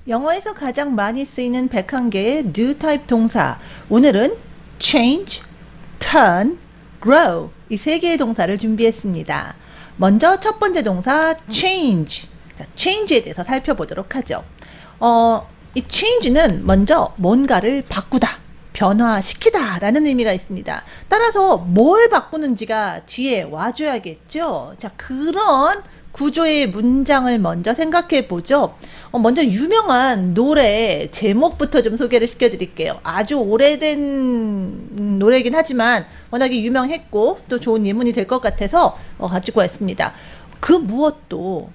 영어에서 가장 많이 쓰이는 101개의 do 타입 동사. 오늘은 change, turn, grow 이 세 개의 동사를 준비했습니다. 먼저 첫 번째 동사 change. 자, change에 대해서 살펴보도록 하죠. 이 change는 먼저 뭔가를 바꾸다, 변화시키다 라는 의미가 있습니다. 따라서 뭘 바꾸는지가 뒤에 와줘야겠죠. 자, 그런 구조의 문장을 먼저 생각해 보죠. 먼저 유명한 노래 제목부터 좀 소개를 시켜드릴게요. 아주 오래된 노래이긴 하지만 워낙에 유명했고 또 좋은 예문이 될 것 같아서 가지고 왔습니다. 그 무엇도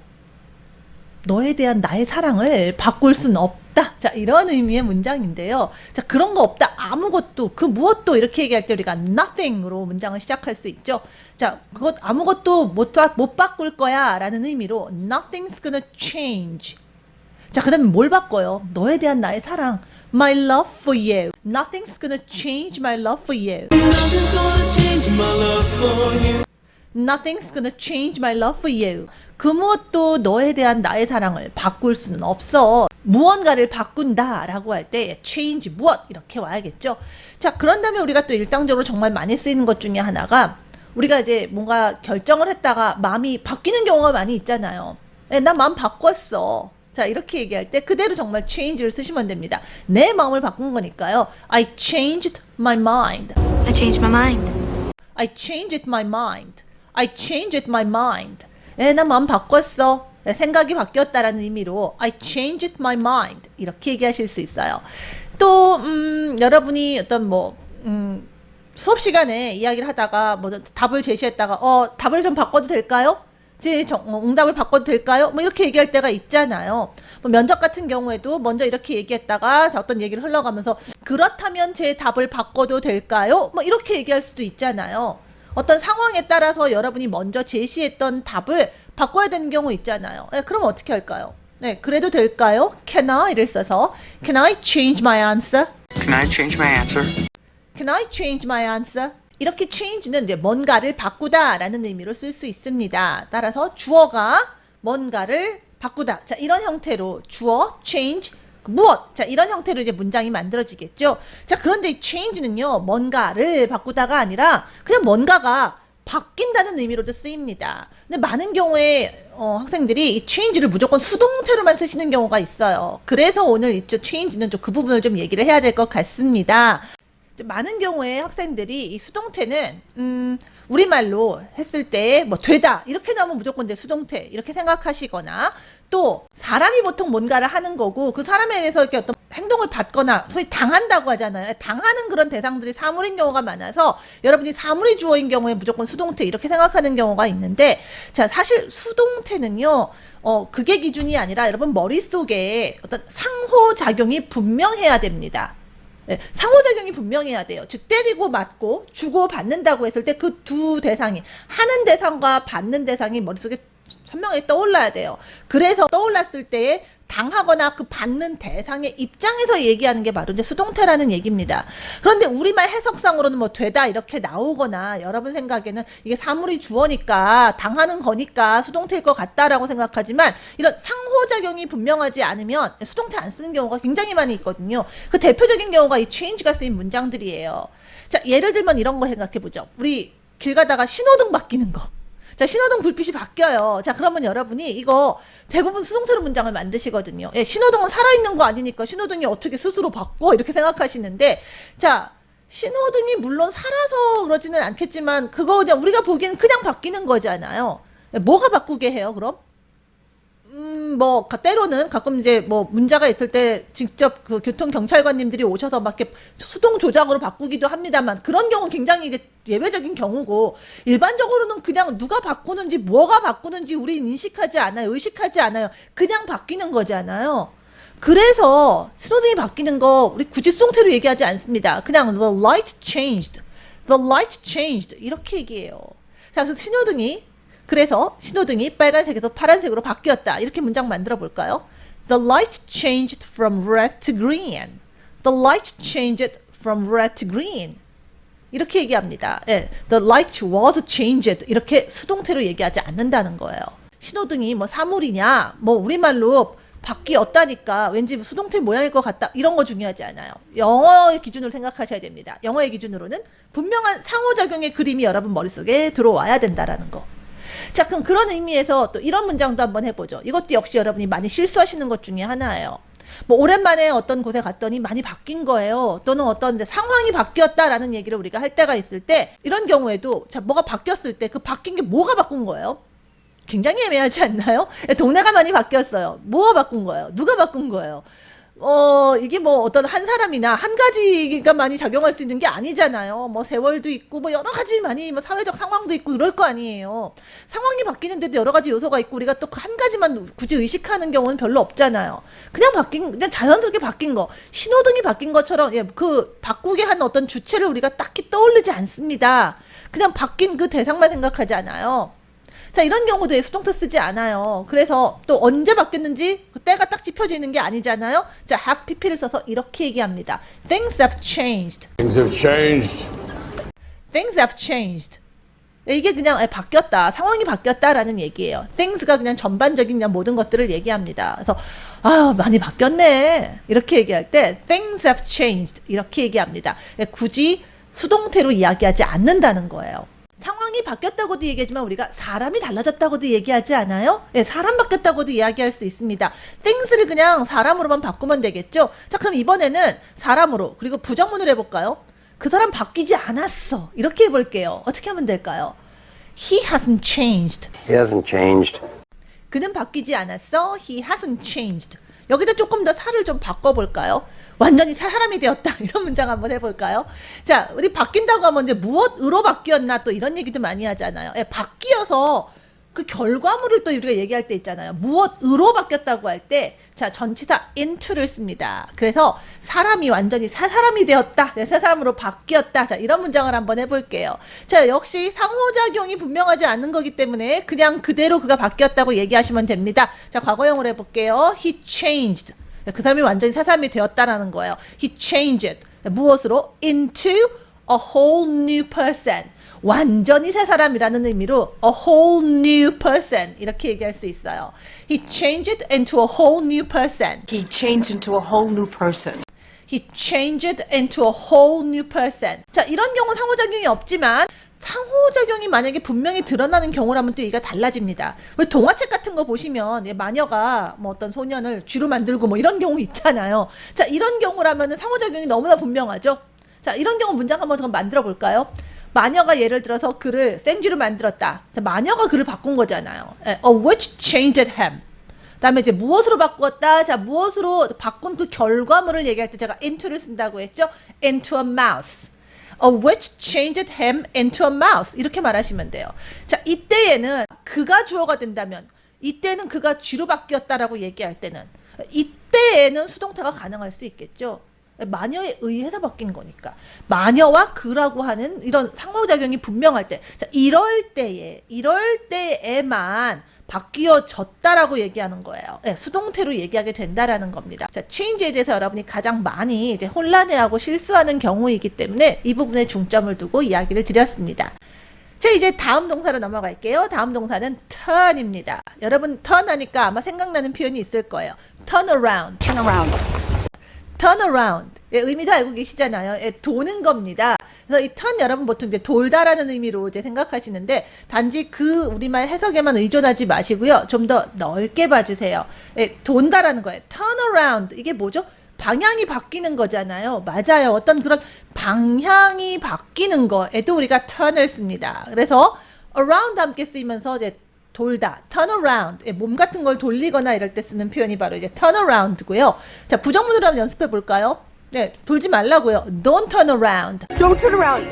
너에 대한 나의 사랑을 바꿀 순 없다. 자, 이런 의미의 문장인데요. 자, 그런 거 없다. 아무것도, 그 무엇도 이렇게 얘기할 때 우리가 nothing으로 문장을 시작할 수 있죠. 자, 그것 아무것도 못 바꿀 거야 라는 의미로 nothing's gonna change. 자, 그 다음에 뭘 바꿔요? 너에 대한 나의 사랑. My love for you. Nothing's gonna change my love for you. Nothing's gonna change my love for you. Nothing's gonna change my love for you. 그 무엇도 너에 대한 나의 사랑을 바꿀 수는 없어. 무언가를 바꾼다 라고 할 때 change 무엇 이렇게 와야겠죠. 자, 그런 다음에 우리가 또 일상적으로 정말 많이 쓰이는 것 중에 하나가 우리가 이제 뭔가 결정을 했다가 마음이 바뀌는 경우가 많이 있잖아요. 나 마음 바꿨어. 자, 이렇게 얘기할 때 그대로 정말 change를 쓰시면 됩니다. 내 마음을 바꾼 거니까요. I changed my mind. I changed my mind. I changed my mind. I changed my mind. 나 마음 바꿨어. 생각이 바뀌었다라는 의미로 I changed my mind. 이렇게 얘기하실 수 있어요. 또 여러분이 어떤 수업 시간에 이야기를 하다가 답을 제시했다가 답을 좀 바꿔도 될까요? 제 응답을 바꿔도 될까요? 이렇게 얘기할 때가 있잖아요. 면접 같은 경우에도 먼저 이렇게 얘기했다가 어떤 얘기를 흘러가면서 그렇다면 제 답을 바꿔도 될까요? 이렇게 얘기할 수도 있잖아요. 어떤 상황에 따라서 여러분이 먼저 제시했던 답을 바꿔야 되는 경우 있잖아요. 그럼 어떻게 할까요? 네, 그래도 될까요? Can I를 써서 Can I change my answer? Can I change my answer? Can I change my answer? 이렇게 change는 이제 뭔가를 바꾸다 라는 의미로 쓸 수 있습니다. 따라서 주어가 뭔가를 바꾸다. 자, 이런 형태로 주어, change, 무엇. 자, 이런 형태로 이제 문장이 만들어지겠죠. 자, 그런데 이 change는요, 뭔가를 바꾸다가 아니라 그냥 뭔가가 바뀐다는 의미로도 쓰입니다. 근데 많은 경우에 학생들이 이 change를 무조건 수동태로만 쓰시는 경우가 있어요. 그래서 오늘 이 change는 좀 그 부분을 좀 얘기를 해야 될 것 같습니다. 많은 경우에 학생들이 이 수동태는 우리말로 했을 때 되다 이렇게 나오면 무조건 이제 수동태 이렇게 생각하시거나 또 사람이 보통 뭔가를 하는 거고 그 사람에 대해서 이렇게 어떤 행동을 받거나 소위 당한다고 하잖아요. 당하는 그런 대상들이 사물인 경우가 많아서 여러분이 사물이 주어인 경우에 무조건 수동태 이렇게 생각하는 경우가 있는데 자, 사실 수동태는요 그게 기준이 아니라 여러분 머릿속에 어떤 상호작용이 분명해야 됩니다. 네, 상호작용이 분명해야 돼요. 즉 때리고 맞고 주고 받는다고 했을 때 그 두 대상이 하는 대상과 받는 대상이 머릿속에 선명하게 떠올라야 돼요. 그래서 떠올랐을 때에 당하거나 그 받는 대상의 입장에서 얘기하는 게 바로 이제 수동태라는 얘기입니다. 그런데 우리말 해석상으로는 되다 이렇게 나오거나 여러분 생각에는 이게 사물이 주어니까 당하는 거니까 수동태일 것 같다라고 생각하지만 이런 상호작용이 분명하지 않으면 수동태 안 쓰는 경우가 굉장히 많이 있거든요. 그 대표적인 경우가 이 change가 쓰인 문장들이에요. 자, 예를 들면 이런 거 생각해 보죠. 우리 길 가다가 신호등 바뀌는 거. 자, 신호등 불빛이 바뀌어요. 자, 그러면 여러분이 이거 대부분 수동태로 문장을 만드시거든요. 신호등은 살아있는 거 아니니까 신호등이 어떻게 스스로 바꿔? 이렇게 생각하시는데, 자, 신호등이 물론 살아서 그러지는 않겠지만, 그거 그냥 우리가 보기에는 그냥 바뀌는 거잖아요. 뭐가 바꾸게 해요, 그럼? 때로는 가끔 이제 문제가 있을 때 직접 그 교통경찰관님들이 오셔서 막 이렇게 수동 조작으로 바꾸기도 합니다만 그런 경우는 굉장히 이제 예외적인 경우고 일반적으로는 그냥 누가 바꾸는지 뭐가 바꾸는지 우리는 인식하지 않아요. 의식하지 않아요. 그냥 바뀌는 거잖아요. 그래서 신호등이 바뀌는 거 우리 굳이 수동태로 얘기하지 않습니다. 그냥 the light changed. The light changed. 이렇게 얘기해요. 자, 그래서 그래서 신호등이 빨간색에서 파란색으로 바뀌었다. 이렇게 문장 만들어 볼까요? The light changed from red to green. The light changed from red to green. 이렇게 얘기합니다. 예, The light was changed. 이렇게 수동태로 얘기하지 않는다는 거예요. 신호등이 사물이냐? 우리말로 바뀌었다니까 왠지 수동태 모양일 것 같다 이런 거 중요하지 않아요. 영어의 기준으로 생각하셔야 됩니다. 영어의 기준으로는 분명한 상호작용의 그림이 여러분 머릿속에 들어와야 된다라는 거. 자, 그럼 그런 의미에서 또 이런 문장도 한번 해보죠. 이것도 역시 여러분이 많이 실수하시는 것 중에 하나예요. 뭐 오랜만에 어떤 곳에 갔더니 많이 바뀐 거예요. 또는 어떤 이제 상황이 바뀌었다라는 얘기를 우리가 할 때가 있을 때 이런 경우에도 자, 뭐가 바뀌었을 때 그 바뀐 게 뭐가 바꾼 거예요? 굉장히 애매하지 않나요? 동네가 많이 바뀌었어요. 뭐가 바꾼 거예요? 누가 바꾼 거예요? 이게 뭐 어떤 한 사람이나 한 가지가 많이 작용할 수 있는 게 아니잖아요. 뭐 세월도 있고 뭐 여러 가지 많이 뭐 사회적 상황도 있고 이럴 거 아니에요. 상황이 바뀌는데도 여러 가지 요소가 있고 우리가 또 한 가지만 굳이 의식하는 경우는 별로 없잖아요. 그냥 자연스럽게 바뀐 거. 신호등이 바뀐 것처럼 그 바꾸게 한 어떤 주체를 우리가 딱히 떠올리지 않습니다. 그냥 바뀐 그 대상만 생각하지 않아요. 자, 이런 경우도 수동태 쓰지 않아요. 그래서 또 언제 바뀌었는지 그 때가 딱 짚혀지는 게 아니잖아요. 자, have pp를 써서 이렇게 얘기합니다. Things have changed. Things have changed. Things have changed. 이게 그냥 바뀌었다. 상황이 바뀌었다라는 얘기예요. things가 그냥 전반적인 그냥 모든 것들을 얘기합니다. 그래서 많이 바뀌었네. 이렇게 얘기할 때 things have changed. 이렇게 얘기합니다. 굳이 수동태로 이야기하지 않는다는 거예요. 상황이 바뀌었다고도 얘기하지만 우리가 사람이 달라졌다고도 얘기하지 않아요? 사람 바뀌었다고도 이야기할 수 있습니다. things를 그냥 사람으로만 바꾸면 되겠죠? 자, 그럼 이번에는 사람으로 그리고 부정문을 해볼까요? 그 사람 바뀌지 않았어. 이렇게 해볼게요. 어떻게 하면 될까요? He hasn't changed. He hasn't changed. 그는 바뀌지 않았어. He hasn't changed. 여기다 조금 더 살을 좀 바꿔볼까요? 완전히 새 사람이 되었다. 이런 문장 한번 해볼까요? 자, 우리 바뀐다고 하면 이제 무엇으로 바뀌었나 또 이런 얘기도 많이 하잖아요. 바뀌어서 그 결과물을 또 우리가 얘기할 때 있잖아요. 무엇으로 바뀌었다고 할 때, 자, 전치사 into를 씁니다. 그래서 사람이 완전히 새 사람이 되었다. 새 사람으로 바뀌었다. 자, 이런 문장을 한번 해볼게요. 자, 역시 상호작용이 분명하지 않는 거기 때문에 그냥 그대로 그가 바뀌었다고 얘기하시면 됩니다. 자, 과거형으로 해볼게요. He changed. 그 사람이 완전히 새 사람이 되었다라는 거예요. He changed. 무엇으로? Into a whole new person. 완전히 새 사람이라는 의미로 a whole new person 이렇게 얘기할 수 있어요. He changed into a whole new person. He changed into a whole new person. He changed into a whole new person. 자, 이런 경우 상호작용이 없지만 상호작용이 만약에 분명히 드러나는 경우라면 또 얘기가 달라집니다. 우리 동화책 같은 거 보시면 마녀가 뭐 어떤 소년을 쥐로 만들고 뭐 이런 경우 있잖아요. 자, 이런 경우라면 상호작용이 너무나 분명하죠. 자, 이런 경우 문장 한번 만들어 볼까요? 마녀가 예를 들어서 그를 생쥐로 만들었다. 자, 마녀가 그를 바꾼 거잖아요. Which changed him. 그다음에 이제 무엇으로 바꾸었다. 자, 무엇으로 바꾼 그 결과물을 얘기할 때 제가 into를 쓴다고 했죠. Into a mouse. Which changed him into a mouse. 이렇게 말하시면 돼요. 자, 이때에는 그가 주어가 된다면, 이때는 그가 쥐로 바뀌었다라고 얘기할 때는, 이때에는 수동태가 가능할 수 있겠죠. 마녀에 의해서 바뀐 거니까. 마녀와 그라고 하는 이런 상호작용이 분명할 때, 자, 이럴 때에만 바뀌어졌다라고 얘기하는 거예요. 수동태로 얘기하게 된다라는 겁니다. 자, change에 대해서 여러분이 가장 많이 이제 혼란해하고 실수하는 경우이기 때문에 이 부분에 중점을 두고 이야기를 드렸습니다. 자, 이제 다음 동사로 넘어갈게요. 다음 동사는 turn입니다. 여러분 turn 하니까 아마 생각나는 표현이 있을 거예요. turn around. Turn around. turn around. 의미도 알고 계시잖아요. 도는 겁니다. 그래서 이 turn 여러분 보통 이제 돌다라는 의미로 이제 생각하시는데 단지 그 우리말 해석에만 의존하지 마시고요. 좀 더 넓게 봐주세요. 돈다라는 거예요. turn around. 이게 뭐죠? 방향이 바뀌는 거잖아요. 맞아요. 어떤 그런 방향이 바뀌는 거에도 우리가 turn을 씁니다. 그래서 around 함께 쓰이면서 이제 돌다, turn around, 몸 같은 걸 돌리거나 이럴 때 쓰는 표현이 바로 이제 turn around고요. 자, 부정문으로 한번 연습해 볼까요? 네, 돌지 말라고요. Don't turn around. Don't turn around.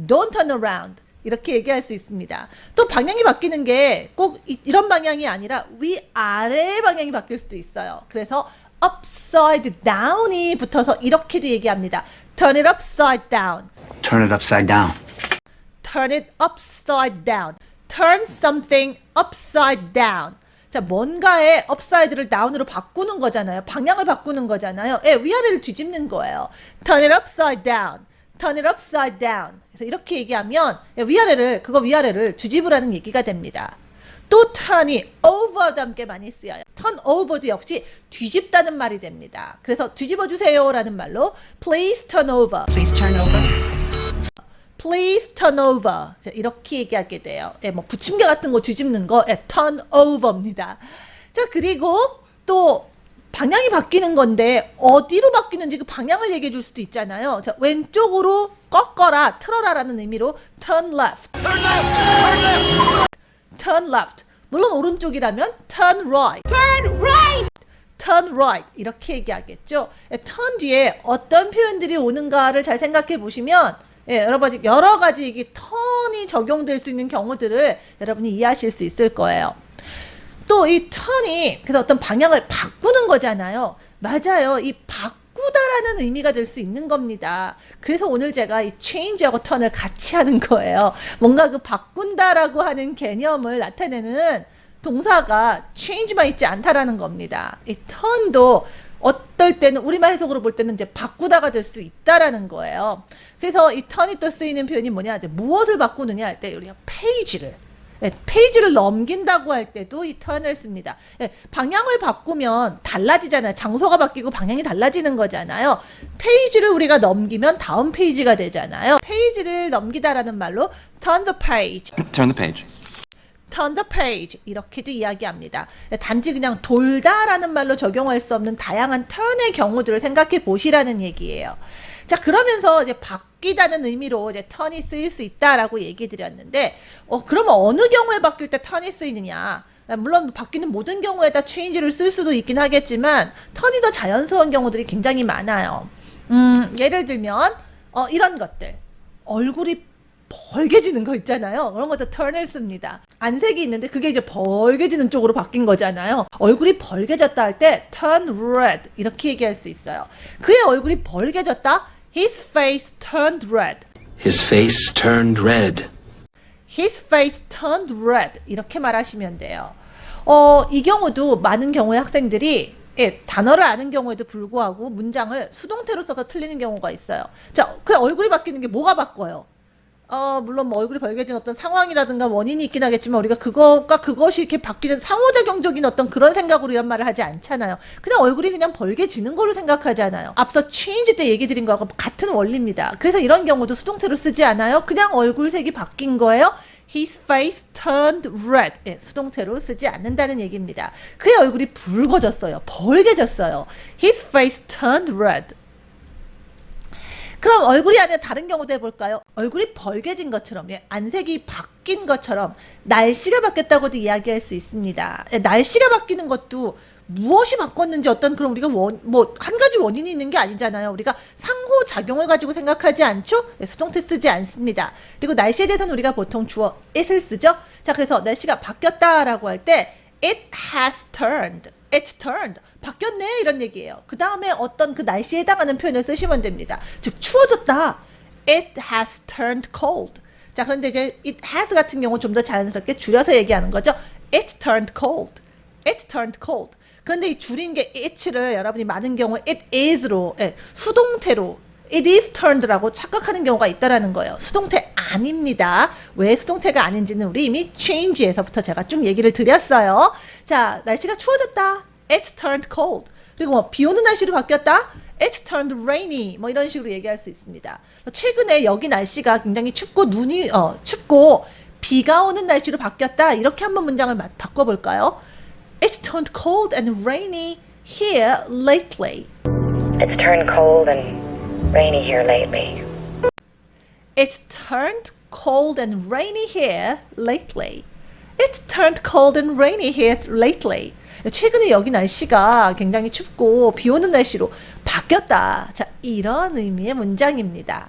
Don't turn around. 이렇게 얘기할 수 있습니다. 또 방향이 바뀌는 게 꼭 이런 방향이 아니라 위아래 방향이 바뀔 수도 있어요. 그래서 upside down이 붙어서 이렇게도 얘기합니다. Turn it upside down. Turn it upside down. Turn it upside down. Turn something upside down. 자, 뭔가의 upside를 down으로 바꾸는 거잖아요. 방향을 바꾸는 거잖아요. 위아래를 뒤집는 거예요. Turn it upside down. Turn it upside down. 그래서 이렇게 얘기하면 위아래를 뒤집으라는 얘기가 됩니다. 또 turn이 over도 함께 많이 쓰여요. turn over도 역시 뒤집다는 말이 됩니다. 그래서 뒤집어 주세요라는 말로 please turn over. Please turn over. Please turn over. 자, 이렇게 얘기하게 돼요. 예, 뭐 부침개 같은 거 뒤집는 거 예, turn over입니다. 자, 그리고 또 방향이 바뀌는 건데 어디로 바뀌는지 그 방향을 얘기해 줄 수도 있잖아요. 자, 왼쪽으로 꺾어라, 틀어라라는 의미로 turn left. turn left. 물론 오른쪽이라면 turn right. turn right. 이렇게 얘기하겠죠. 예, turn 뒤에 어떤 표현들이 오는가를 잘 생각해 보시면 예, 여러 가지 이게 turn이 적용될 수 있는 경우들을 여러분이 이해하실 수 있을 거예요. 또 이 turn이 그래서 어떤 방향을 바꾸는 거잖아요. 맞아요. 이 바꾸다라는 의미가 될 수 있는 겁니다. 그래서 오늘 제가 이 change하고 turn을 같이 하는 거예요. 뭔가 그 바꾼다라고 하는 개념을 나타내는 동사가 change만 있지 않다라는 겁니다. 이 turn도 어떨 때는 우리말 해석으로 볼 때는 이제 바꾸다가 될 수 있다라는 거예요. 그래서 이 turn이 또 쓰이는 표현이 뭐냐? 이제 무엇을 바꾸느냐 할 때 우리가 페이지를 넘긴다고 할 때도 이 turn을 씁니다. 방향을 바꾸면 달라지잖아요. 장소가 바뀌고 방향이 달라지는 거잖아요. 페이지를 우리가 넘기면 다음 페이지가 되잖아요. 페이지를 넘기다라는 말로 turn the page. Turn the page. turn the page 이렇게도 이야기합니다. 단지 그냥 돌다라는 말로 적용할 수 없는 다양한 turn의 경우들을 생각해 보시라는 얘기예요. 자, 그러면서 이제 바뀌다는 의미로 이제 turn이 쓰일 수 있다라고 얘기 드렸는데, 그러면 어느 경우에 바뀔 때 turn이 쓰이느냐? 물론 바뀌는 모든 경우에다 change를 쓸 수도 있긴 하겠지만, turn이 더 자연스러운 경우들이 굉장히 많아요. 예를 들면, 이런 것들. 얼굴이 벌게지는 거 있잖아요. 그런 것도 turn을 씁니다. 안색이 있는데 그게 이제 벌게지는 쪽으로 바뀐 거잖아요. 얼굴이 벌게졌다 할 때 turn red 이렇게 얘기할 수 있어요. 그의 얼굴이 벌게졌다. His face turned red. His face turned red. His face turned red 이렇게 말하시면 돼요. 이 경우도 많은 경우에 학생들이 단어를 아는 경우에도 불구하고 문장을 수동태로 써서 틀리는 경우가 있어요. 자, 그 얼굴이 바뀌는 게 뭐가 바꿔요? 물론 뭐 얼굴이 벌게진 어떤 상황이라든가 원인이 있긴 하겠지만 우리가 그것과 그것이 이렇게 바뀌는 상호작용적인 어떤 그런 생각으로 이런 말을 하지 않잖아요. 그냥 얼굴이 그냥 벌게지는 걸로 생각하잖아요. 앞서 change 때 얘기 드린 거하고 같은 원리입니다. 그래서 이런 경우도 수동태로 쓰지 않아요. 그냥 얼굴색이 바뀐 거예요. His face turned red. 수동태로 쓰지 않는다는 얘기입니다. 그의 얼굴이 붉어졌어요. 벌게졌어요. His face turned red. 그럼 얼굴이 아니라 다른 경우도 해볼까요? 얼굴이 벌게진 것처럼, 안색이 바뀐 것처럼 날씨가 바뀌었다고도 이야기할 수 있습니다. 날씨가 바뀌는 것도 무엇이 바꿨는지 어떤 그런 우리가 한 가지 원인이 있는 게 아니잖아요. 우리가 상호작용을 가지고 생각하지 않죠? 수동태 쓰지 않습니다. 그리고 날씨에 대해서는 우리가 보통 주어 it을 쓰죠? 자, 그래서 날씨가 바뀌었다라고 할 때 it has turned. It's turned. 바뀌었네 이런 얘기예요. 그 다음에 어떤 그 날씨에 해당하는 표현을 쓰시면 됩니다. 즉 추워졌다. It has turned cold. 자, 그런데 이제 it has 같은 경우 좀 더 자연스럽게 줄여서 얘기하는 거죠. It's turned cold. It's turned cold. 그런데 이 줄인 게 it를 여러분이 많은 경우에 it is로 수동태로 it is turned라고 착각하는 경우가 있다라는 거예요. 수동태 아닙니다. 왜 수동태가 아닌지는 우리 이미 change에서부터 제가 좀 얘기를 드렸어요. 자, 날씨가 추워졌다. It's turned cold. 그리고 뭐 비 오는 날씨로 바뀌었다. It's turned rainy. 뭐 이런 식으로 얘기할 수 있습니다. 최근에 여기 날씨가 굉장히 춥고 춥고 비가 오는 날씨로 바뀌었다. 이렇게 한번 문장을 바꿔볼까요? It's turned cold and rainy here lately. It's turned cold and rainy here lately. It's turned cold and rainy here lately. It's turned cold and rainy here lately. 최근에 여기 날씨가 굉장히 춥고 비 오는 날씨로 바뀌었다. 자, 이런 의미의 문장입니다.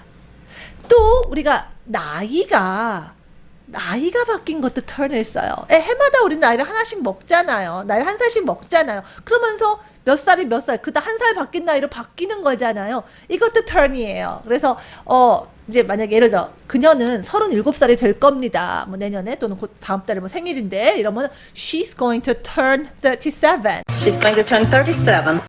또 우리가 나이가 바뀐 것도 turn을 써요. 해마다 우리 나이를 하나씩 먹잖아요. 나이를 한 살씩 먹잖아요. 그러면서 몇 살이 몇 살, 그다 한 살 바뀐 나이로 바뀌는 거잖아요. 이것도 turn이에요. 그래서 이제 만약에 예를 들어 그녀는 37살이 될 겁니다. 뭐 내년에 또는 곧 다음 달에 뭐 생일인데 이러면 she's going to turn 37. She's going to turn 37.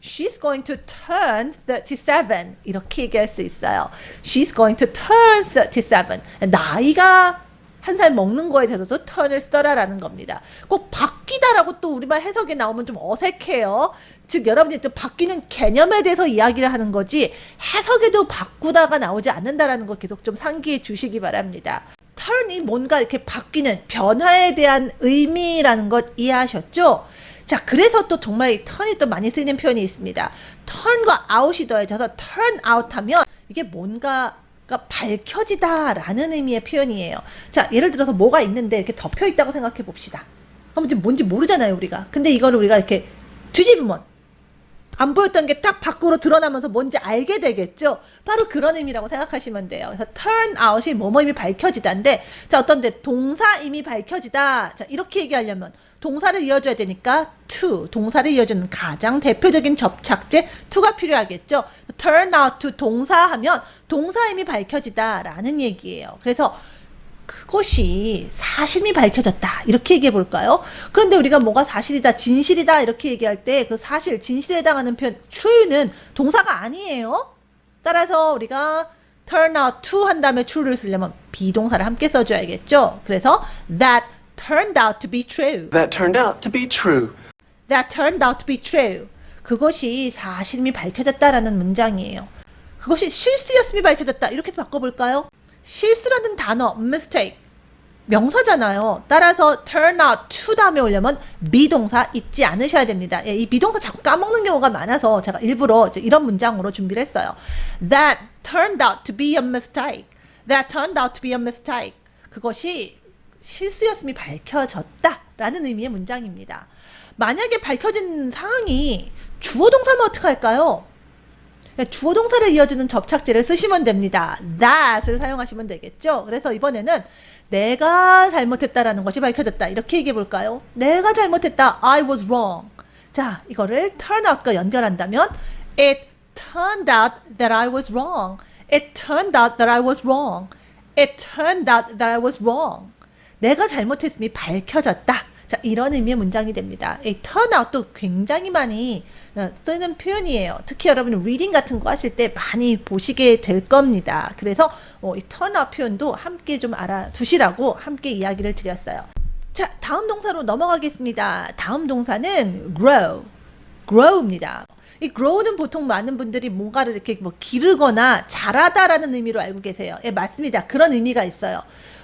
She's going to turn 37. 이렇게 얘기할 수 있어요. She's going to turn 37. 나이가 한 살 먹는 거에 대해서도 turn을 써라라는 겁니다. 꼭 바뀌다라고 또 우리말 해석에 나오면 좀 어색해요. 즉 여러분이 또 바뀌는 개념에 대해서 이야기를 하는 거지 해석에도 바꾸다가 나오지 않는다라는 거 계속 좀 상기해 주시기 바랍니다. turn이 뭔가 이렇게 바뀌는 변화에 대한 의미라는 것 이해하셨죠? 자, 그래서 또 정말 이 turn이 또 많이 쓰이는 표현이 있습니다. turn과 out이 더해져서 turn out 하면 이게 뭔가가 밝혀지다라는 의미의 표현이에요. 자, 예를 들어서 뭐가 있는데 이렇게 덮여 있다고 생각해 봅시다. 그럼 이제 뭔지 모르잖아요, 우리가. 근데 이거를 우리가 이렇게 뒤집으면 안 보였던 게 딱 밖으로 드러나면서 뭔지 알게 되겠죠? 바로 그런 의미라고 생각하시면 돼요. 그래서 turn out이 뭐뭐임이 밝혀지다인데, 자, 어떤데? 동사임이 밝혀지다. 자, 이렇게 얘기하려면 동사를 이어줘야 되니까 to, 동사를 이어주는 가장 대표적인 접착제 to가 필요하겠죠? turn out to 동사하면 동사임이 밝혀지다라는 얘기예요. 그래서 그것이 사실이 밝혀졌다 이렇게 얘기해 볼까요? 그런데 우리가 뭐가 사실이다 진실이다 이렇게 얘기할 때 그 사실 진실에 해당하는 표현 true는 동사가 아니에요. 따라서 우리가 turn out to 한 다음에 true를 쓰려면 비동사를 함께 써줘야겠죠. 그래서 that turned out to be true. That turned out to be true. That turned out to be true. 그것이 사실이 밝혀졌다라는 문장이에요. 그것이 실수였음이 밝혀졌다 이렇게 바꿔볼까요? 실수라는 단어 mistake 명사잖아요. 따라서 turn out to 다음에 오려면 비동사 잊지 않으셔야 됩니다. 예, 이 비동사 자꾸 까먹는 경우가 많아서 제가 일부러 이제 이런 문장으로 준비를 했어요. That turned out to be a mistake. That turned out to be a mistake. 그것이 실수였음이 밝혀졌다라는 의미의 문장입니다. 만약에 밝혀진 상황이 주어 동사면 어떡할까요? 주어 동사를 이어주는 접착제를 쓰시면 됩니다. that을 사용하시면 되겠죠. 그래서 이번에는 내가 잘못했다라는 것이 밝혀졌다. 이렇게 얘기해 볼까요? 내가 잘못했다. I was wrong. 자, 이거를 turn out과 연결한다면 it turned out that I was wrong. It turned out that I was wrong. It turned out that I was wrong. 내가 잘못했음이 밝혀졌다. 자, 이런 의미의 문장이 됩니다. 이 turn out도 굉장히 많이 쓰는 표현이에요. 특히 여러분이 reading 같은 거 하실 때 많이 보시게 될 겁니다. 그래서 이 turn out 표현도 함께 좀 알아두시라고 함께 이야기를 드렸어요. 자, 다음 동사로 넘어가겠습니다. 다음 동사는 grow. grow입니다. 이 grow는 보통 많은 분들이 뭔가를 이렇게 뭐 기르거나 자라다라는 의미로 알고 계세요. 예, 맞습니다. 그런 의미가 있어요.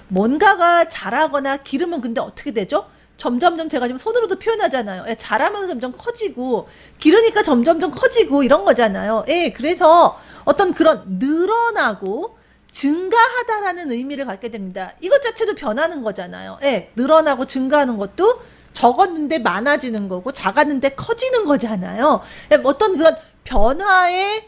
뭔가가 자라거나 기르면 근데 어떻게 되죠? 점점점 제가 지금 손으로도 표현하잖아요. 예, 자라면서 점점 커지고 기르니까 점점점 커지고 이런 거잖아요. 예, 그래서 어떤 그런 늘어나고 증가하다라는 의미를 갖게 됩니다. 이것 자체도 변하는 거잖아요. 예, 늘어나고 증가하는 것도 적었는데 많아지는 거고 작았는데 커지는 거잖아요. 예, 어떤 그런 변화의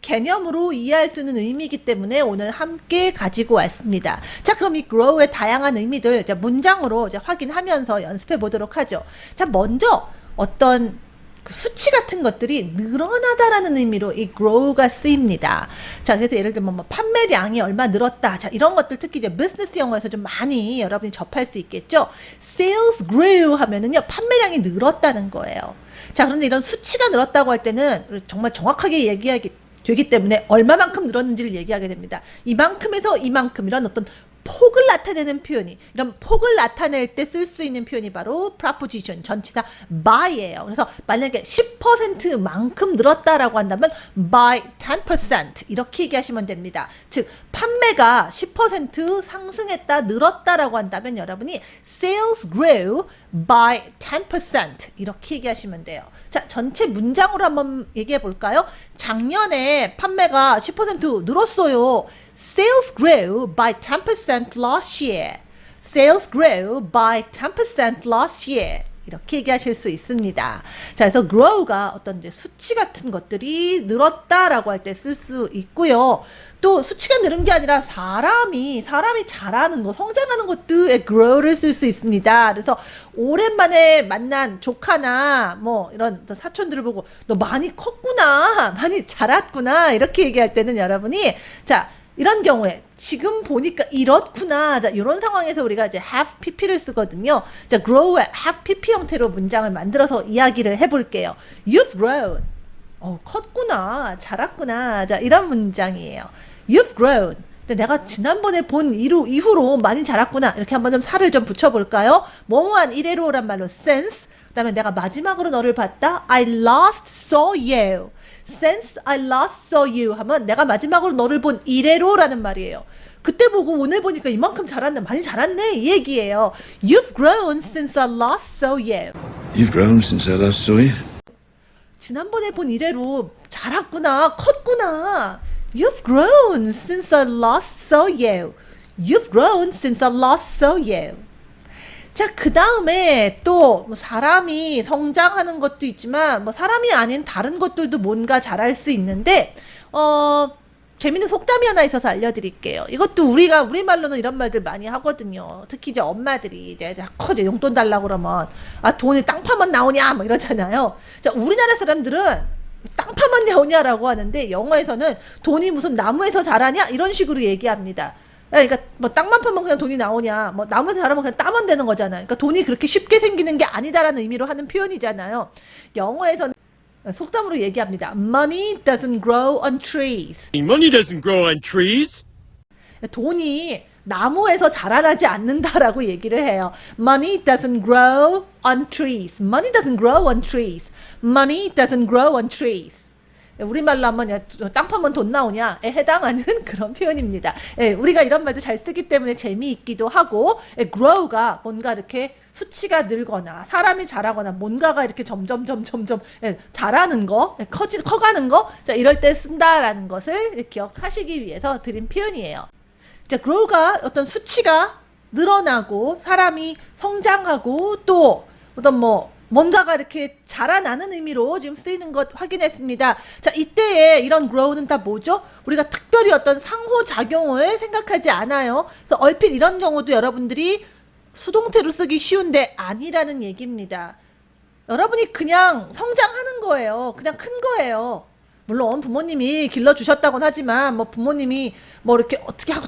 개념으로 이해할 수 있는 의미이기 때문에 오늘 함께 가지고 왔습니다. 자, 그럼 이 grow의 다양한 의미들 이제 문장으로 이제 확인하면서 연습해 보도록 하죠. 자, 먼저 어떤 그 수치 같은 것들이 늘어나다라는 의미로 이 grow가 쓰입니다. 자, 그래서 예를 들면 뭐 판매량이 얼마 늘었다. 자, 이런 것들 특히 이제 비즈니스 영어에서 좀 많이 여러분이 접할 수 있겠죠. Sales grew 하면은요, 판매량이 늘었다는 거예요. 자, 그런데 이런 수치가 늘었다고 할 때는 정말 정확하게 얘기하기 되기 때문에 얼마만큼 늘었는지를 얘기하게 됩니다. 이만큼에서 이만큼 이런 어떤 폭을 나타내는 표현이 이런 폭을 나타낼 때 쓸 수 있는 표현이 바로 proposition 전치사 by예요. 그래서 만약에 10%만큼 늘었다라고 한다면 by 10% 이렇게 얘기하시면 됩니다. 즉 판매가 10% 상승했다 늘었다라고 한다면 여러분이 sales grew by 10% 이렇게 얘기하시면 돼요. 자, 전체 문장으로 한번 얘기해 볼까요? 작년에 판매가 10% 늘었어요. Sales grew by 10% last year. Sales grew by 10% last year. 이렇게 얘기하실 수 있습니다. 자, 그래서 grow가 어떤 이제 수치 같은 것들이 늘었다라고 할 때 쓸 수 있고요. 또 수치가 늘은 게 아니라 사람이 자라는 거, 성장하는 것도 grow를 쓸 수 있습니다. 그래서 오랜만에 만난 조카나 뭐 이런 사촌들을 보고 너 많이 컸구나, 많이 자랐구나 이렇게 얘기할 때는 여러분이 자, 이런 경우에 지금 보니까 이렇구나. 자, 이런 상황에서 우리가 이제 have pp를 쓰거든요. 자, grow의 have pp 형태로 문장을 만들어서 이야기를 해볼게요. You've grown. 컸구나. 자랐구나. 자, 이런 문장이에요. You've grown. 근데 내가 지난번에 본 이후로 많이 자랐구나. 이렇게 한번 좀 살을 좀 붙여볼까요? 뭐뭐한 이래로란 말로 since. 그 다음에 내가 마지막으로 너를 봤다. I last saw you. Since I last saw you 하면 내가 마지막으로 너를 본 이래로라는 말이에요. 그때 보고 오늘 보니까 이만큼 자랐네. 많이 자랐네. 이 얘기예요. You've grown since I last saw you. You've grown since I last saw you. 지난번에 본 이래로 자랐구나. 컸구나. You've grown since I last saw you. You've grown since I last saw you. 자, 그 다음에 또 사람이 성장하는 것도 있지만 사람이 아닌 다른 것들도 뭔가 자랄 수 있는데 재밌는 속담이 하나 있어서 알려드릴게요. 이것도 우리말로는 이런 말들 많이 하거든요. 특히 이제 엄마들이 이제 용돈 달라고 그러면 돈이 땅 파면 나오냐 뭐 이러잖아요. 자, 우리나라 사람들은 땅 파면 나오냐라고 하는데 영어에서는 돈이 무슨 나무에서 자라냐 이런 식으로 얘기합니다. 그러니까 땅만 파면 그냥 돈이 나오냐, 나무에서 자라면 그냥 따면 되는 거잖아요. 그러니까 돈이 그렇게 쉽게 생기는 게 아니다라는 의미로 하는 표현이잖아요. 영어에서는 속담으로 얘기합니다. Money doesn't grow on trees. Money doesn't grow on trees. 돈이 나무에서 자라나지 않는다라고 얘기를 해요. Money doesn't grow on trees. Money doesn't grow on trees. Money doesn't grow on trees. 우리말로 하면 땅 파면 돈 나오냐에 해당하는 그런 표현입니다. 우리가 이런 말도 잘 쓰기 때문에 재미있기도 하고 grow가 뭔가 이렇게 수치가 늘거나 사람이 자라거나 뭔가가 이렇게 점점 자라는 거, 커가는 거, 자, 이럴 때 쓴다라는 것을 기억하시기 위해서 드린 표현이에요. 자, grow가 어떤 수치가 늘어나고 사람이 성장하고 또 어떤 뭔가가 이렇게 자라나는 의미로 지금 쓰이는 것 확인했습니다. 자, 이때에 이런 grow는 다 뭐죠? 우리가 특별히 어떤 상호작용을 생각하지 않아요. 그래서 얼핏 이런 경우도 여러분들이 수동태로 쓰기 쉬운데 아니라는 얘기입니다. 여러분이 그냥 성장하는 거예요. 그냥 큰 거예요. 물론 부모님이 길러주셨다고는 하지만 부모님이 이렇게 어떻게 하고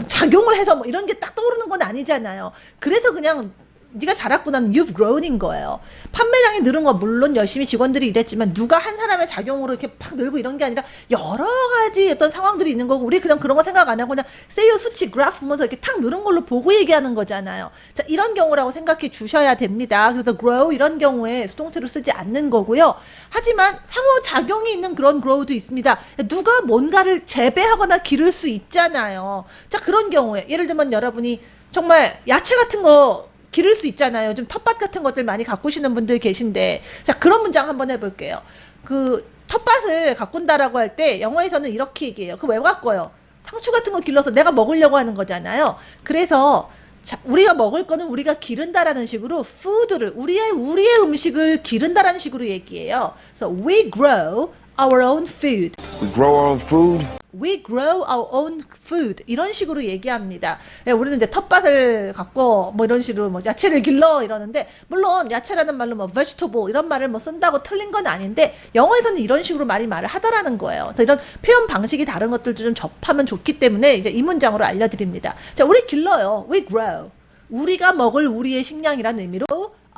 작용을 해서 이런 게 딱 떠오르는 건 아니잖아요. 그래서 그냥 네가 자랐구나는 you've grown인 거예요. 판매량이 늘은 거 물론 열심히 직원들이 일했지만 누가 한 사람의 작용으로 이렇게 팍 늘고 이런 게 아니라 여러 가지 어떤 상황들이 있는 거고 우리 그냥 그런 거 생각 안 하고 그냥 세요 수치 그래프 보면서 이렇게 탁 늘은 걸로 보고 얘기하는 거잖아요. 자, 이런 경우라고 생각해 주셔야 됩니다. 그래서 grow 이런 경우에 수동태로 쓰지 않는 거고요. 하지만 상호작용이 있는 그런 grow도 있습니다. 누가 뭔가를 재배하거나 기를 수 있잖아요. 자, 그런 경우에 예를 들면 여러분이 정말 야채 같은 거 기를 수 있잖아요. 요즘 텃밭 같은 것들 많이 가꾸시는 분들 계신데, 자, 그런 문장 한번 해볼게요. 그 텃밭을 가꾼다라고 할 때 영어에서는 이렇게 얘기해요. 그 왜 가꿔요? 상추 같은 거 길러서 내가 먹으려고 하는 거잖아요. 그래서 자, 우리가 먹을 거는 우리가 기른다라는 식으로 food를 우리의 음식을 기른다라는 식으로 얘기해요. 그래서 we grow our own food. We grow our own food. We grow our own food. 이런 식으로 얘기합니다. 우리는 이제 텃밭을 갖고 이런 식으로 야채를 길러 이러는데 물론 야채라는 말로 vegetable 이런 말을 쓴다고 틀린 건 아닌데 영어에서는 이런 식으로 말을 하더라는 거예요. 그래서 이런 표현 방식이 다른 것들도 좀 접하면 좋기 때문에 이제 이 문장으로 알려드립니다. 자, 우리 길러요. We grow. 우리가 먹을 우리의 식량이라는 의미로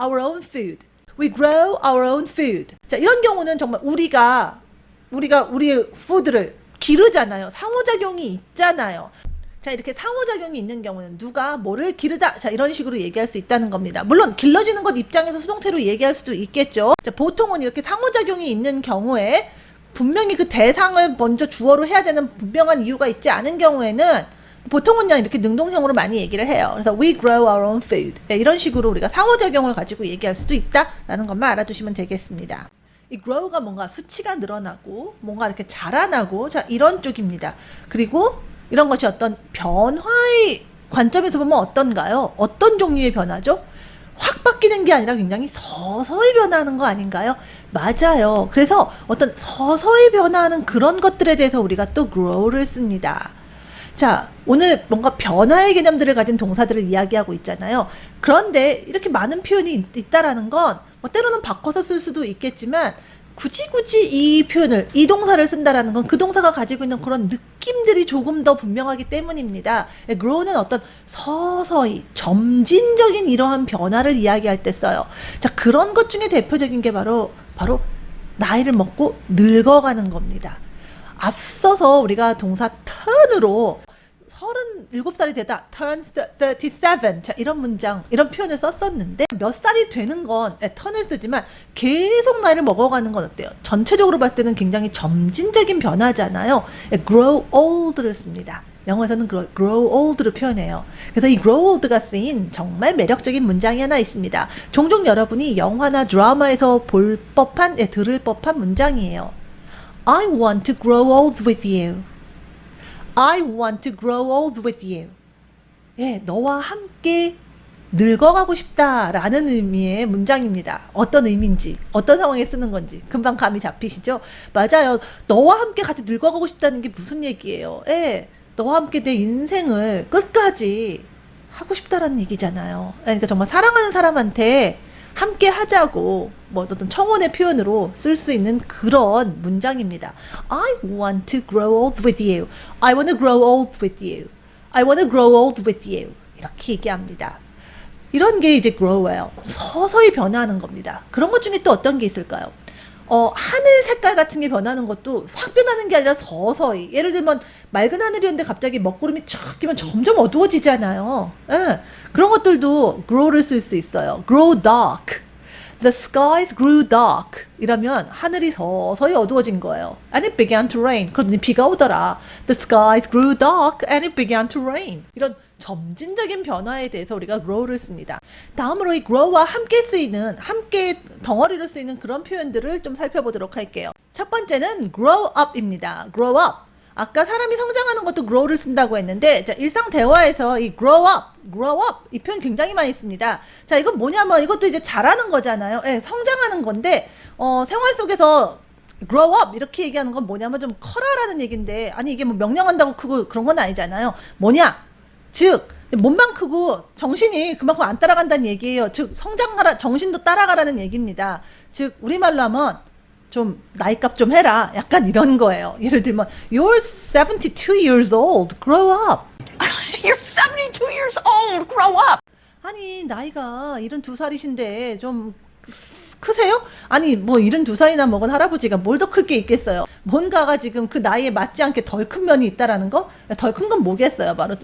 our own food. We grow our own food. 자, 이런 경우는 정말 우리가 우리의 푸드를 기르잖아요. 상호작용이 있잖아요. 자, 이렇게 상호작용이 있는 경우는 누가 뭐를 기르다, 자, 이런 식으로 얘기할 수 있다는 겁니다. 물론 길러지는 것 입장에서 수동태로 얘기할 수도 있겠죠. 자, 보통은 이렇게 상호작용이 있는 경우에 분명히 그 대상을 먼저 주어로 해야 되는 분명한 이유가 있지 않은 경우에는 보통은 그냥 이렇게 능동형으로 많이 얘기를 해요. 그래서 we grow our own food. 네, 이런 식으로 우리가 상호작용을 가지고 얘기할 수도 있다라는 것만 알아두시면 되겠습니다. 이 grow가 뭔가 수치가 늘어나고 뭔가 이렇게 자라나고, 자, 이런 쪽입니다. 그리고 이런 것이 어떤 변화의 관점에서 보면 어떤가요? 어떤 종류의 변화죠? 확 바뀌는 게 아니라 굉장히 서서히 변화하는 거 아닌가요? 맞아요. 그래서 어떤 서서히 변화하는 그런 것들에 대해서 우리가 또 grow를 씁니다. 자, 오늘 뭔가 변화의 개념들을 가진 동사들을 이야기하고 있잖아요. 그런데 이렇게 많은 표현이 있다라는 건 때로는 바꿔서 쓸 수도 있겠지만 굳이 이 표현을, 이 동사를 쓴다라는 건 그 동사가 가지고 있는 그런 느낌들이 조금 더 분명하기 때문입니다. grow는 어떤 서서히 점진적인 이러한 변화를 이야기할 때 써요. 자, 그런 것 중에 대표적인 게 바로 나이를 먹고 늙어가는 겁니다. 앞서서 우리가 동사 turn으로 37살이 되다. turns 37. 자, 이런 문장, 이런 표현을 썼었는데 몇 살이 되는 건 턴을 쓰지만 계속 나이를 먹어가는 건 어때요? 전체적으로 봤을 때는 굉장히 점진적인 변화잖아요. grow old를 씁니다. 영어에서는 grow old를 표현해요. 그래서 이 grow old가 쓰인 정말 매력적인 문장이 하나 있습니다. 종종 여러분이 영화나 드라마에서 볼 법한, 들을 법한 문장이에요. I want to grow old with you. I want to grow old with you. 예, 너와 함께 늙어가고 싶다라는 의미의 문장입니다. 어떤 의미인지, 어떤 상황에 쓰는 건지 금방 감이 잡히시죠? 맞아요. 너와 함께 같이 늙어가고 싶다는 게 무슨 얘기예요? 예, 너와 함께 내 인생을 끝까지 하고 싶다라는 얘기잖아요. 그러니까 정말 사랑하는 사람한테 함께 하자고 뭐 어떤 청혼의 표현으로 쓸 수 있는 그런 문장입니다. I want to grow old with you. I want to grow old with you. I want to grow old with you. 이렇게 얘기합니다. 이런 게 이제 grow예요. 서서히 변화하는 겁니다. 그런 것 중에 또 어떤 게 있을까요? 하늘 색깔 같은 게 변하는 것도 확 변하는 게 아니라 서서히. 예를 들면 맑은 하늘이었는데 갑자기 먹구름이 촥 끼면 점점 어두워지잖아요. 예. 그런 것들도 grow를 쓸 수 있어요. grow dark. The skies grew dark. 이러면 하늘이 서서히 어두워진 거예요. And it began to rain. 그러더니 비가 오더라. The skies grew dark and it began to rain. 이런 점진적인 변화에 대해서 우리가 grow를 씁니다. 다음으로 이 grow와 함께 쓰이는, 함께 덩어리로 쓰이는 그런 표현들을 좀 살펴보도록 할게요. 첫 번째는 grow up입니다. grow up. 아까 사람이 성장하는 것도 grow를 쓴다고 했는데, 자, 일상 대화에서 이 grow up 이 표현 굉장히 많이 씁니다. 자, 이건 뭐냐면 이것도 이제 자라는 거잖아요. 예, 성장하는 건데, 생활 속에서 grow up 이렇게 얘기하는 건 뭐냐면 좀 커라라는 얘기인데, 아니 이게 뭐 명령한다고 크고 그런 건 아니잖아요. 뭐냐? 즉 몸만 크고 정신이 그만큼 안 따라간다는 얘기예요. 즉 성장하라, 정신도 따라가라는 얘기입니다. 즉 우리말로 하면 좀 나이값 좀 해라, 약간 이런 거예요. 예를 들면 You're 72 years old, grow up. You're 72 years old. Grow up. 아니 나이가 72살이신데 좀 크세요? 아니 뭐 72살이나 먹은 할아버지가 뭘 더 클 게 있겠어요. 뭔가가 지금 그 나이에 맞지 않게 덜 큰 면이 있다라는 거? 덜 큰 건 뭐겠어요? 바로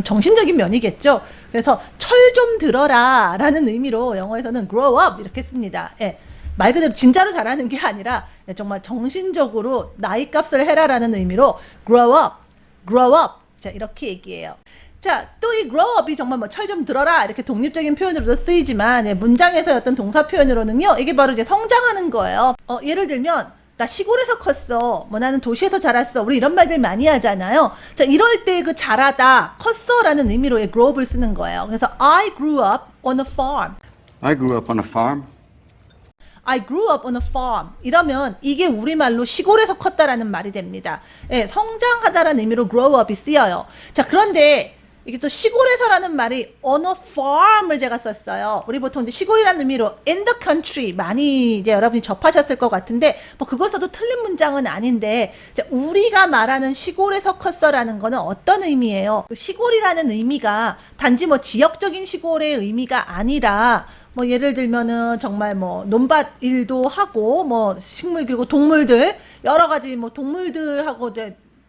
정신적인 면이겠죠. 그래서 철 좀 들어라 라는 의미로 영어에서는 grow up 이렇게 씁니다. 예, 말 그대로 진짜로 자라는 게 아니라 정말 정신적으로 나이 값을 해라 라는 의미로 grow up. 자, 이렇게 얘기해요. 자, 또 이 grow up이 정말 뭐 철 좀 들어라 이렇게 독립적인 표현으로도 쓰이지만, 예, 문장에서 어떤 동사 표현으로는요, 이게 바로 이제 성장하는 거예요. 예를 들면 나 시골에서 컸어, 뭐 나는 도시에서 자랐어, 우리 이런 말들 많이 하잖아요. 자, 이럴 때 그 자라다, 컸어 라는 의미로의 grow up을 쓰는 거예요. 그래서 I grew up on a farm. I grew up on a farm. I grew up on a farm. 이러면 이게 우리말로 시골에서 컸다라는 말이 됩니다. 예, 성장하다라는 의미로 grow up이 쓰여요. 자, 그런데 이게 또 시골에서라는 말이 on a farm을 제가 썼어요. 우리 보통 이제 시골이라는 의미로 in the country 많이 이제 여러분이 접하셨을 것 같은데, 뭐 그걸 써도 틀린 문장은 아닌데, 자, 우리가 말하는 시골에서 컸어라는 거는 어떤 의미예요? 그 시골이라는 의미가 단지 뭐 지역적인 시골의 의미가 아니라, 뭐 예를 들면은 정말 뭐 논밭 일도 하고 뭐 식물 그리고 동물들 여러 가지 뭐 동물들하고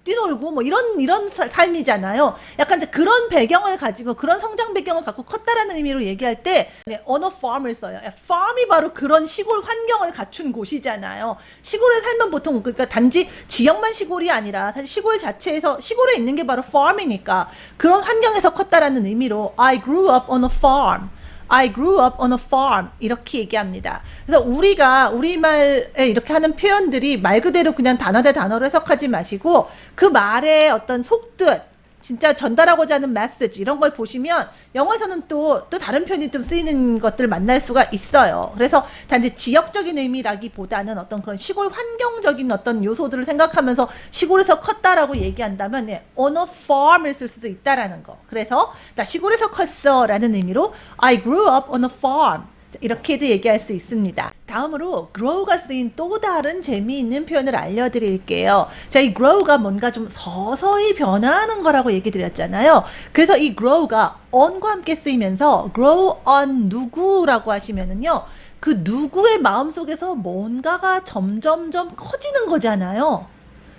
뛰놀고 뭐 이런 삶이잖아요. 약간 이제 그런 배경을 가지고 그런 성장 배경을 갖고 컸다라는 의미로 얘기할 때 on a farm을 써요. farm이 바로 그런 시골 환경을 갖춘 곳이잖아요. 시골에 살면 보통 그러니까 단지 지역만 시골이 아니라 사실 시골 자체에서 시골에 있는 게 바로 farm이니까 그런 환경에서 컸다라는 의미로 I grew up on a farm. I grew up on a farm 이렇게 얘기합니다. 그래서 우리가 우리말에 이렇게 하는 표현들이 말 그대로 그냥 단어 대 단어로 해석하지 마시고 그 말의 어떤 속뜻, 진짜 전달하고자 하는 메시지 이런 걸 보시면 영어에서는 또 다른 표현이 좀 쓰이는 것들을 만날 수가 있어요. 그래서 단지 지역적인 의미라기보다는 어떤 그런 시골 환경적인 어떤 요소들을 생각하면서 시골에서 컸다라고 얘기한다면 on a farm을 쓸 수도 있다라는 거. 그래서 나 시골에서 컸어 라는 의미로 I grew up on a farm 이렇게도 얘기할 수 있습니다. 다음으로 grow가 쓰인 또 다른 재미있는 표현을 알려드릴게요. 자, 이 grow가 뭔가 좀 서서히 변화하는 거라고 얘기 드렸잖아요. 그래서 이 grow가 on과 함께 쓰이면서 grow on 누구라고 하시면은요, 그 누구의 마음속에서 뭔가가 점점점 커지는 거잖아요.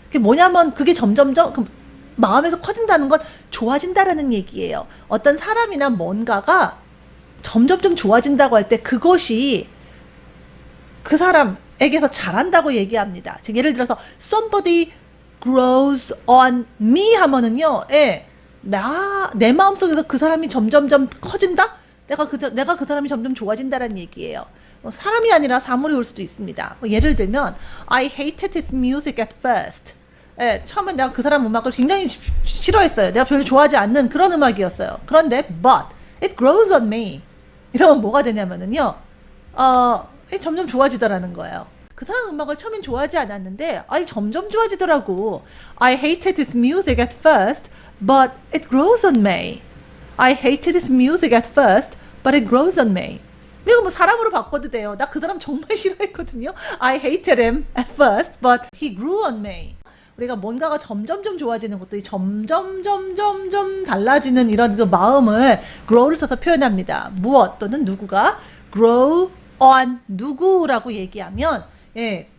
그게 뭐냐면 그게 점점점 마음에서 커진다는 건 좋아진다라는 얘기예요. 어떤 사람이나 뭔가가 점점점 좋아진다고 할 때 그것이 그 사람에게서 잘한다고 얘기합니다. 즉 예를 들어서 somebody grows on me 하면은요, 내 마음속에서 그 사람이 점점점 커진다? 내가 그 사람이 점점 좋아진다라는 얘기예요. 사람이 아니라 사물이 올 수도 있습니다. 예를 들면 I hated his music at first. 처음에 내가 그 사람 음악을 굉장히 싫어했어요. 내가 별로 좋아하지 않는 그런 음악이었어요. 그런데 but it grows on me. 이러면 뭐가 되냐면은요, 점점 좋아지더라는 거예요. 그 사람 음악을 처음엔 좋아하지 않았는데 점점 좋아지더라고. I hated his music at first, but it grows on me. I hated his music at first, but it grows on me. 이거 뭐 사람으로 바꿔도 돼요. 나 그 사람 정말 싫어했거든요. I hated him at first, but he grew on me. 우리가 뭔가가 점점점 좋아지는 것도 점점점점점 달라지는 이런 그 마음을 grow를 써서 표현합니다. 무엇 또는 누구가 grow on 누구라고 얘기하면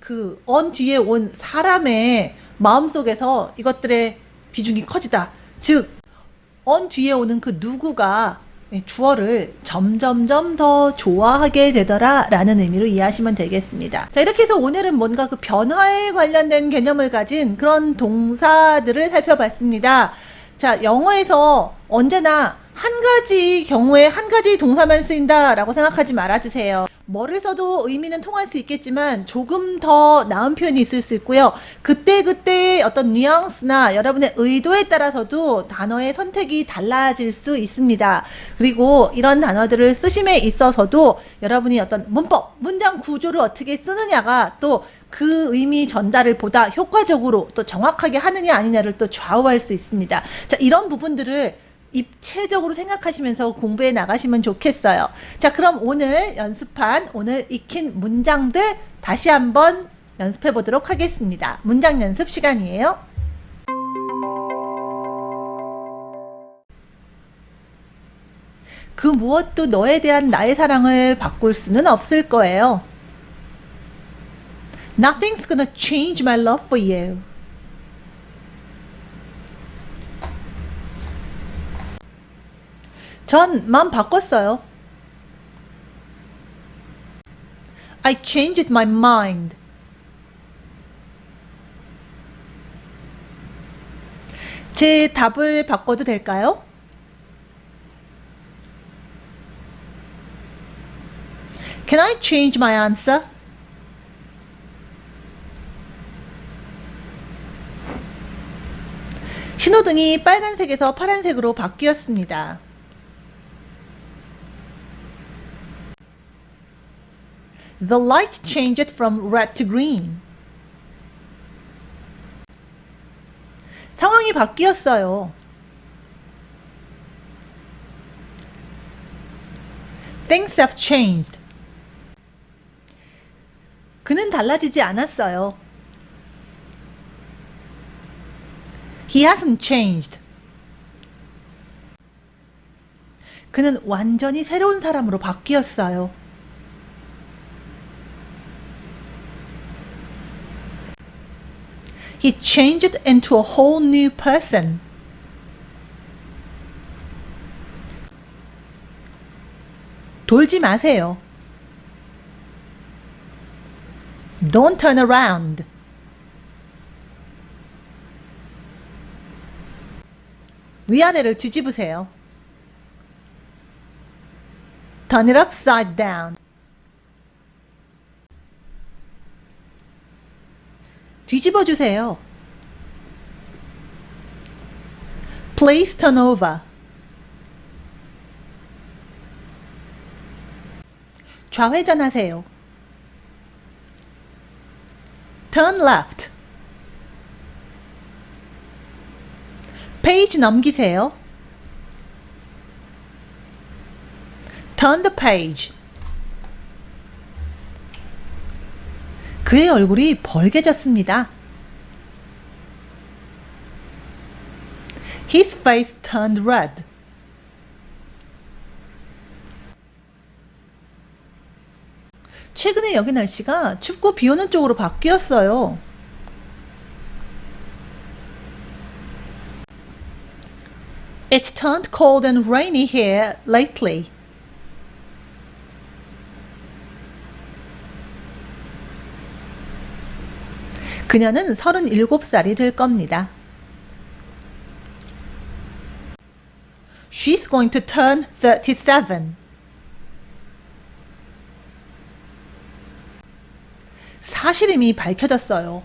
그 on 뒤에 온 사람의 마음속에서 이것들의 비중이 커지다. 즉 on 뒤에 오는 그 누구가 주어를 점점점 더 좋아하게 되더라 라는 의미로 이해하시면 되겠습니다. 자, 이렇게 해서 오늘은 뭔가 그 변화에 관련된 개념을 가진 그런 동사들을 살펴봤습니다. 자, 영어에서 언제나 한 가지 경우에 한 가지 동사만 쓰인다라고 생각하지 말아주세요. 뭐를 써도 의미는 통할 수 있겠지만 조금 더 나은 표현이 있을 수 있고요. 그때그때의 어떤 뉘앙스나 여러분의 의도에 따라서도 단어의 선택이 달라질 수 있습니다. 그리고 이런 단어들을 쓰심에 있어서도 여러분이 어떤 문법, 문장 구조를 어떻게 쓰느냐가 또 그 의미 전달을 보다 효과적으로 또 정확하게 하느냐 아니냐를 또 좌우할 수 있습니다. 자, 이런 부분들을 입체적으로 생각하시면서 공부해 나가시면 좋겠어요. 자, 그럼 오늘 연습한, 오늘 익힌 문장들 다시 한번 연습해 보도록 하겠습니다. 문장 연습 시간이에요. 그 무엇도 너에 대한 나의 사랑을 바꿀 수는 없을 거예요. Nothing's gonna change my love for you. 전 마음 바꿨어요. I changed my mind. 제 답을 바꿔도 될까요? Can I change my answer? 신호등이 빨간색에서 파란색으로 바뀌었습니다. The light changed from red to green. 상황이 바뀌었어요. Things have changed. 그는 달라지지 않았어요. He hasn't changed. 그는 완전히 새로운 사람으로 바뀌었어요. He changed into a whole new person. 돌지 마세요. Don't turn around. 위아래를 뒤집으세요. Turn it upside down. 뒤집어 주세요. Please turn over. 좌회전하세요. Turn left. 페이지 넘기세요. Turn the page. 그의 얼굴이 벌개졌습니다. His face turned red. 최근에 여기 날씨가 춥고 비 오는 쪽으로 바뀌었어요. It's turned cold and rainy here lately. 그녀는 37살이 될 겁니다. She's going to turn 37. 사실임이 밝혀졌어요.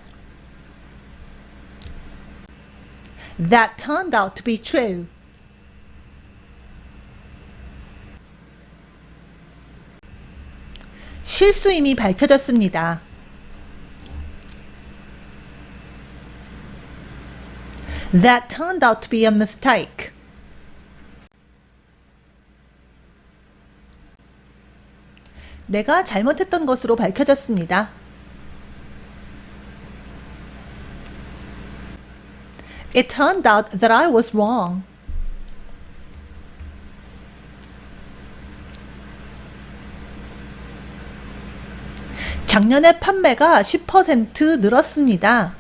That turned out to be true. 실수임이 밝혀졌습니다. That turned out to be a mistake. 내가 잘못했던 것으로 밝혀졌습니다. It turned out that I was wrong. 작년에 판매가 10% 늘었습니다.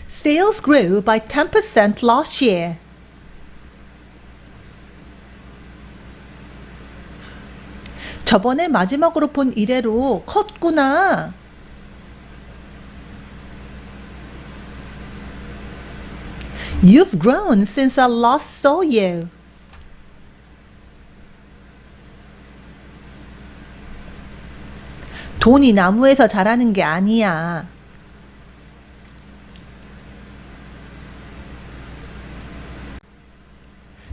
Sales grew by 10% last year. 저번에 마지막으로 본 이래로 컸구나. You've grown since I last saw you. 돈이 나무에서 자라는 게 아니야.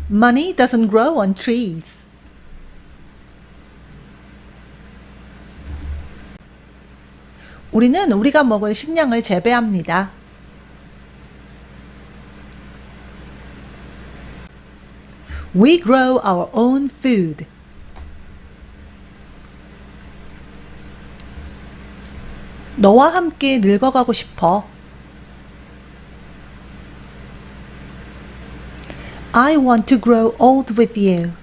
Money doesn't grow on trees. 우리는 우리가 먹을 식량을 재배합니다. We grow our own food. 너와 함께 늙어가고 싶어. I want to grow old with you.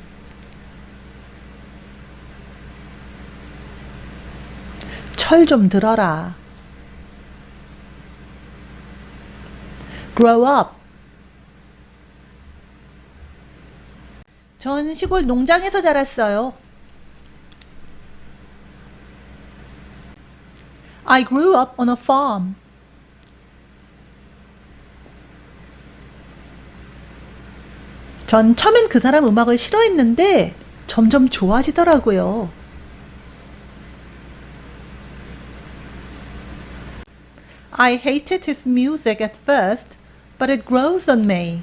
철 좀 들어라. Grow up. 전 시골 농장에서 자랐어요. I grew up on a farm. 전 처음엔 그 사람 음악을 싫어했는데 점점 좋아지더라고요. I hated his music at first, but it grows on me.